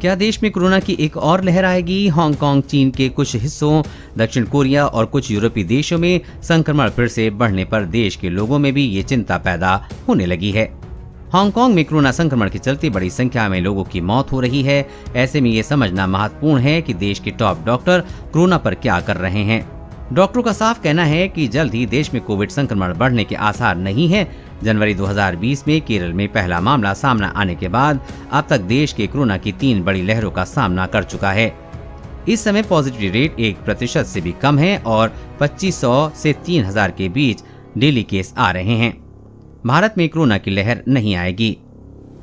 क्या देश में कोरोना की एक और लहर आएगी? हांगकांग, चीन के कुछ हिस्सों, दक्षिण कोरिया और कुछ यूरोपीय देशों में संक्रमण फिर से बढ़ने पर देश के लोगों में भी ये चिंता पैदा होने लगी है। हांगकांग में कोरोना संक्रमण के चलते बड़ी संख्या में लोगों की मौत हो रही है। ऐसे में ये समझना महत्वपूर्ण है कि देश के टॉप डॉक्टर कोरोना पर क्या कर रहे हैं। डॉक्टरों का साफ कहना है कि जल्द ही देश में कोविड संक्रमण बढ़ने के आसार नहीं है। जनवरी 2020 में केरल में पहला मामला सामने आने के बाद अब तक देश के कोरोना की 3 बड़ी लहरों का सामना कर चुका है। इस समय पॉजिटिविटी रेट 1% से भी कम है और 2500 से 3000 के बीच डेली केस आ रहे हैं। भारत में कोरोना की लहर नहीं आएगी।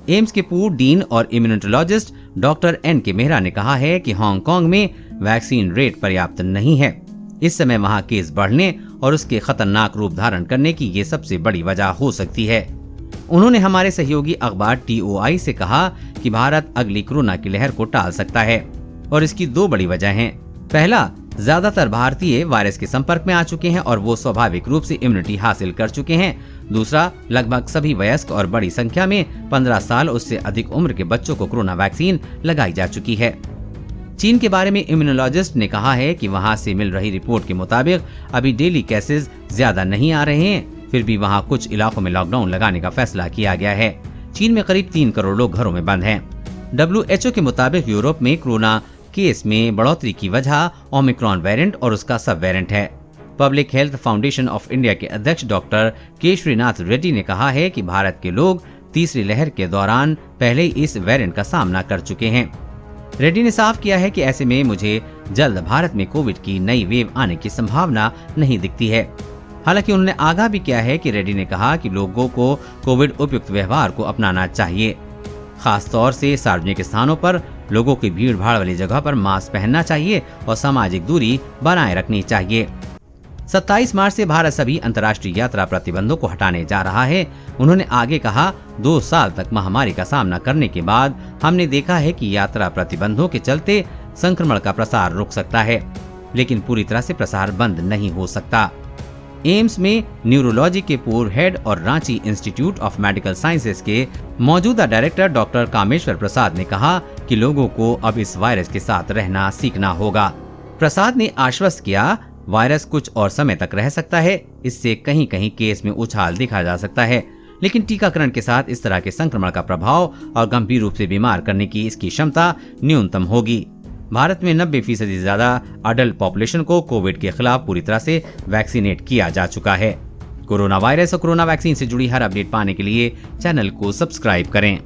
एम्स के पूर्व डीन और इम्यूनोलॉजिस्ट डॉक्टर एन.के. मेहरा ने कहा है कि हांगकांग में वैक्सीन रेट पर्याप्त नहीं है। इस समय वहां केस बढ़ने और उसके खतरनाक रूप धारण करने की ये सबसे बड़ी वजह हो सकती है। उन्होंने हमारे सहयोगी अखबार TOI से कहा कि भारत अगली कोरोना की लहर को टाल सकता है और इसकी 2 बड़ी वजह हैं। पहला, ज्यादातर भारतीय वायरस के संपर्क में आ चुके हैं और वो स्वाभाविक रूप से इम्यूनिटी हासिल कर चुके हैं। दूसरा, लगभग सभी वयस्क और बड़ी संख्या में 15 साल उससे अधिक उम्र के बच्चों को कोरोना वैक्सीन लगाई जा चुकी है। चीन के बारे में इम्यूनोलॉजिस्ट ने कहा है कि वहां से मिल रही रिपोर्ट के मुताबिक अभी डेली केसेस ज्यादा नहीं आ रहे हैं, फिर भी वहां कुछ इलाकों में लॉकडाउन लगाने का फैसला किया गया है। चीन में करीब 3 करोड़ लोग घरों में बंद हैं। WHO के मुताबिक यूरोप में कोरोना केस में बढ़ोतरी की वजह ओमिक्रॉन वेरिएंट और उसका सब वेरिएंट है। Public health foundation of India के अध्यक्ष डॉक्टर के श्रीनाथ रेड्डी ने कहा है कि भारत के लोग तीसरी लहर के दौरान पहले ही इस वेरिएंट का सामना कर चुके हैं। रेड्डी ने साफ किया है कि ऐसे में मुझे जल्द भारत में कोविड की नई वेव आने की संभावना नहीं दिखती है। हालांकि उन्होंने आगाह भी किया है कि रेड्डी ने कहा कि लोगों को कोविड उपयुक्त व्यवहार को अपनाना चाहिए। खास तौर से सार्वजनिक स्थानों पर लोगों की भीड़ भाड़ वाली जगह पर मास्क पहनना चाहिए और सामाजिक दूरी बनाए रखनी चाहिए। 27 मार्च से भारत सभी अंतर्राष्ट्रीय यात्रा प्रतिबंधों को हटाने जा रहा है। उन्होंने आगे कहा, 2 साल तक महामारी का सामना करने के बाद हमने देखा है कि यात्रा प्रतिबंधों के चलते संक्रमण का प्रसार रुक सकता है, लेकिन पूरी तरह से प्रसार बंद नहीं हो सकता। एम्स में न्यूरोलॉजी के पूर्व हेड और Ranchi institute of medical sciences के मौजूदा डायरेक्टर डॉक्टर कामेश्वर प्रसाद ने कहा कि लोगों को अब इस वायरस के साथ रहना सीखना होगा। प्रसाद ने आश्वस्त किया, वायरस कुछ और समय तक रह सकता है, इससे कहीं कहीं केस में उछाल दिखा जा सकता है, लेकिन टीकाकरण के साथ इस तरह के संक्रमण का प्रभाव और गंभीर रूप से बीमार करने की इसकी क्षमता न्यूनतम होगी। भारत में 90% से ज्यादा अडल्ट पॉपुलेशन को कोविड के खिलाफ पूरी तरह से वैक्सीनेट किया जा चुका है। कोरोना वायरस और कोरोना वैक्सीन से जुड़ी हर अपडेट पाने के लिए चैनल को सब्सक्राइब करें।